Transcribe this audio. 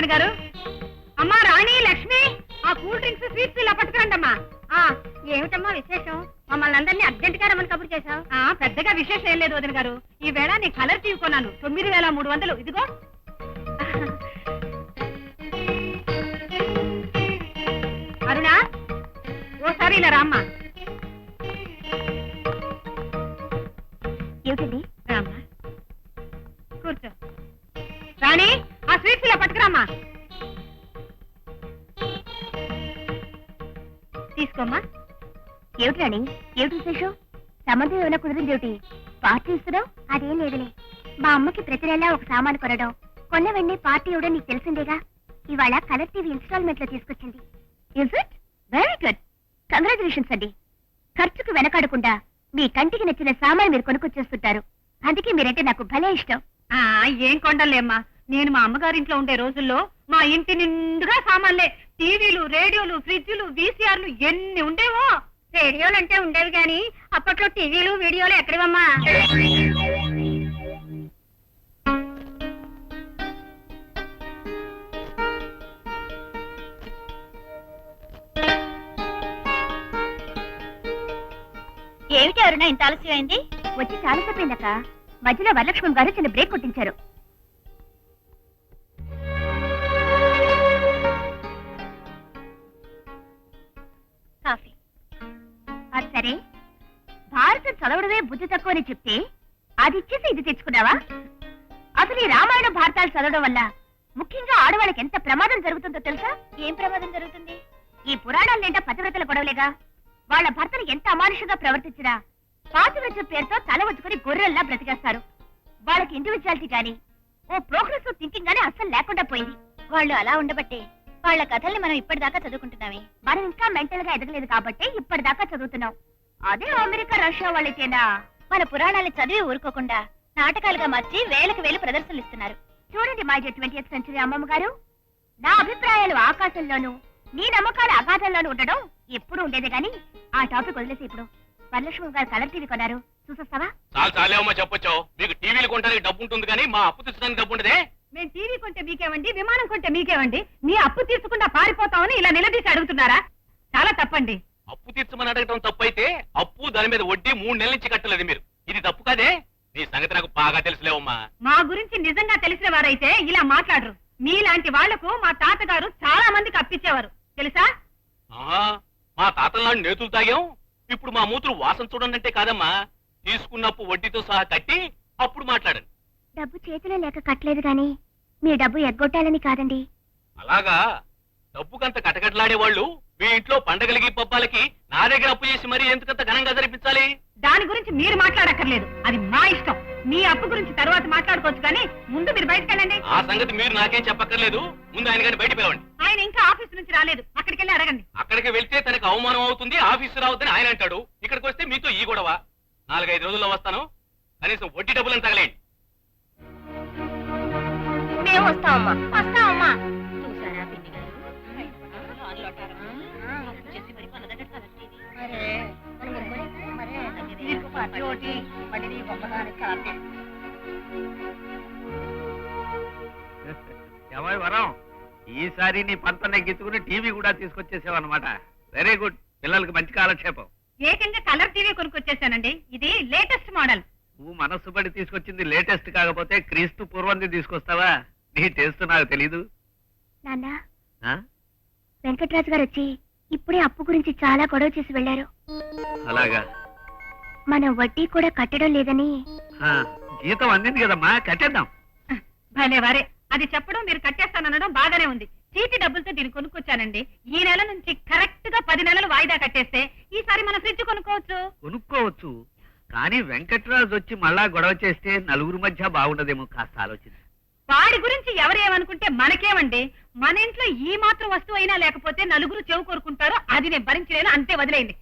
వదిన గారు. అమ్మా రాణి, లక్ష్మి, ఆ కూల్ డ్రింక్స్ స్వీట్స్ ఇలా పట్టుకురండమ్మా. ఏమిటమ్మా విశేషం? మమ్మల్ని అందరినీ అర్జెంట్ గా రమ్మని కబురు చేశావు. పెద్దగా విశేషం ఏం లేదు వదిన గారు. ఈ వేళ నీ కలర్ టీవీ కొన్నాను, 9300. ఇదిగో. అరుణా, ఓసారి ఇలా రామ్మా. ఏమిటండి? రామ్మా, కూర్చో. రాణి, ఆ స్వీట్స్ ఇలా పట్టుకురామ్మా. తీసుకోమ్మా. ఏమిటి రాణి, ఏమిటి విశేషం? సంబంధం ఏమైనా కుదిరింది ఏమిటి? పార్టీ ఇస్తున్నావు? అదేం లేదులే, మా అమ్మకి ప్రతి నెలా ఒక సామాను కొనడం, కొన్న వెంటనే పార్టీ ఇవ్వడం నీకు తెలిసిందేగా. ఇవాళ కలర్ టీవీ ఇన్స్టాల్మెంట్ లో తీసుకొచ్చింది. Is it? Very good, congratulations అండి. ఖర్చుకు వెనకాడకుండా మీ కంటికి నచ్చిన సామాను మీరు కొనుక్కొచ్చేస్తుంటారు. అందుకే మీరంటే నాకు భలే ఇష్టం. ఏం కొండలేమ్మా, నేను మా అమ్మగారింట్లో ఉండే రోజుల్లో మా ఇంటి నిండుగా సామాన్లే. టీవీలు, రేడియోలు, ఫ్రిడ్జ్లు, వీసీఆర్లు ఎన్ని ఉండేవో. రేడియోలు అంటే ఉండేవి గాని అప్పట్లో టీవీలు వీడియోలు ఎక్కడివమ్మా? ఏమిటి అరుణ ఇంత ఆలస్యం అయింది? వచ్చి చాలా సేపయిందక్క. మధ్యలో వరలక్ష్మణ్ గారు చిన్న బ్రేక్ కొట్టించారు. కాఫీ. అది సరే, భారతం చదవడమే బుద్ధి తక్కువ అని చెప్తే అది ఇచ్చేసి ఇది తెచ్చుకున్నావా? అసలు ఈ రామాయణ భారతాలు చదవడం వల్ల ముఖ్యంగా ఆడవాళ్ళకి ఎంత ప్రమాదం జరుగుతుందో తెలుసా? ఏం ప్రమాదం జరుగుతుంది? ఈ పురాణాలు నిండా పతివ్రతల గొడవలేగా. వాళ్ళ భర్తలు ఎంత అమానుషంగా ప్రవర్తించినా పాతివ్రత్యం పేరుతో తల వచ్చుకుని గొర్రెల్లా బ్రతికేస్తారు. వాళ్ళకి ఇండివిజువాలిటీ గాని ఓ ప్రోగ్రెసివ్ థింకింగ్ గానీ అస్సలు లేకుండా పోయింది. వాళ్ళు అలా ఉండబట్టే వాళ్ళ కథల్ని మనం ఇప్పటిదాకా చదువుకుంటున్నామే. మనం ఇంకా మెంటల్ గా ఎదగలేదు కాబట్టి ఇప్పటిదాకా చదువుతున్నాం. అదే అమెరికా, రష్యా వాళ్ళైతేనా మన పురాణాలు చదివి ఊరుకోకుండా నాటకాలుగా మార్చి వేలకు వేలు ప్రదర్శనలు ఇస్తున్నారు. చూడండి మై డియర్ 20th సెంచరీ అమ్మమ్మ గారు, నా అభిప్రాయాలు ఆకాశంలోనూ నీ నమ్మకాలు అగాధంలోనూ ఉండడం ఎప్పుడు ఉండేదే గాని ఆ టాపిక్ వదిలేసి ఇప్పుడు వరలక్ష్మి గారు కలర్ టీవీ కొన్నారు, చూసొస్తావా? చాలేమో చెప్పొచ్చావు. మీకు టీవీలు కొనడానికి డబ్బు ఉంటుంది కానీ మా అప్పు తీర్చడానికి డబ్బు ఉండదే. మేము టీవీ కొంటే మీకేమండి, విమానం కొంటే మీకేమండి? మీ అప్పు తీర్చకుండా పారిపోతామని ఇలా నిలదీసి అడుగుతున్నారా? చాలా తప్పండి. అప్పు తీర్చమని అడగటం తప్పైతే అప్పు దాని మీద వడ్డీ 3 నెలల నుంచి కట్టలేదు మీరు. ఇది తప్పు కాదే? మీ సంగతి నాకు బాగా తెలుసులేవమ్మా. మా గురించి నిజంగా తెలిసిన వారైతే ఇలా మాట్లాడరు. మీలాంటి వాళ్లకు మా తాతగారు చాలా మందికి అప్పిచ్చేవారు తెలుసా? మా తాతల నేతులు తాగాం. ఇప్పుడు మా మూతులు వాసన చూడండి అంటే కాదమ్మా, తీసుకున్నప్పు వడ్డీతో సహా కట్టి అప్పుడు మాట్లాడండి. డబ్బు చేతిలో లేక కట్టలేదు గాని మీ డబ్బు ఎగ్గొట్టాలని కాదండి. అలాగా? డబ్బుకంత కటకట్లాడే వాళ్ళు మీ ఇంట్లో పండగలకి పబ్బాలకి నా దగ్గర అప్పు చేసి మరీ ఎందుకంత ఘనంగా జరిపించాలి? దాని గురించి మీరు మాట్లాడక్కర్లేదు, అది మా ఇష్టం. మీ అప్పు గురించి తర్వాత మాట్లాడుకోవచ్చు కానీ ముందు మీరు బయటకు వెళ్ళండి. ఆ సంగతి మీరు నాకేం చెప్పక్కర్లేదు. ముందు ఆయన గారిని బయట పిలవండి. ఆయన ఇంకా ఆఫీస్ నుంచి రాలేదు, అక్కడికి వెళ్ళి అడగండి. అక్కడికి వెళ్తే తనకు అవమానం అవుతుంది, ఆఫీసు రావద్దని ఆయన అంటాడు. ఇక్కడికి వస్తే మీతో ఈ గొడవ. 4-5 రోజుల్లో వస్తాను, కనీసం వడ్డీ డబ్బులను తగలేండి. మేము వస్తామమ్మా, వస్తామమ్మా. ఏమై వరం, ఈసారి నీ పంత నెగ్గించుకుని టీవీ కూడా తీసుకొచ్చేసావన్నమాట. వెరీ గుడ్, పిల్లలకి మంచి కాలక్షేపం. ఏకంగా కలర్ టీవీ కొనుక్కొచ్చేసానండి. ఇది లేటెస్ట్ మోడల్. నువ్వు మనస్సు పడి తీసుకొచ్చింది లేటెస్ట్ కాకపోతే క్రీస్తు పూర్వంది తీసుకొస్తావా? నీ టేస్ట్ నాకు తెలీదు. నాన్న, వెంకటరాజు గారు వచ్చి ఇప్పుడే అప్పు గురించి చాలా గొడవ చేసి వెళ్లారు. అలాగా? మనం వడ్డీ కూడా కట్టడం లేదని. జీతం అందింది కదమ్మా, కట్టేద్దాం. భలే వారే, అది చెప్పడం మీరు కట్టేస్తానడం బాగానే ఉంది. చీటి డబ్బులతో దీన్ని కొనుక్కొచ్చానండి. ఈ నెల నుంచి కరెక్ట్ గా 10 నెలలు వాయిదా కట్టేస్తే ఈసారి మన ఫ్రిడ్జ్ కొనుక్కోవచ్చు. కానీ వెంకటరాజు వచ్చి మళ్ళా గొడవ చేస్తే నలుగురు మధ్య బాగుండదేమో, కాస్త ఆలోచించు. వాడి గురించి ఎవరేమనుకుంటే మనకేమండి? మన ఇంట్లో ఈ మాత్రం వస్తువు అయినా లేకపోతే నలుగురు చెవు కోరుకుంటారో అది నేను భరించలేను, అంతే, వదిలేయండి.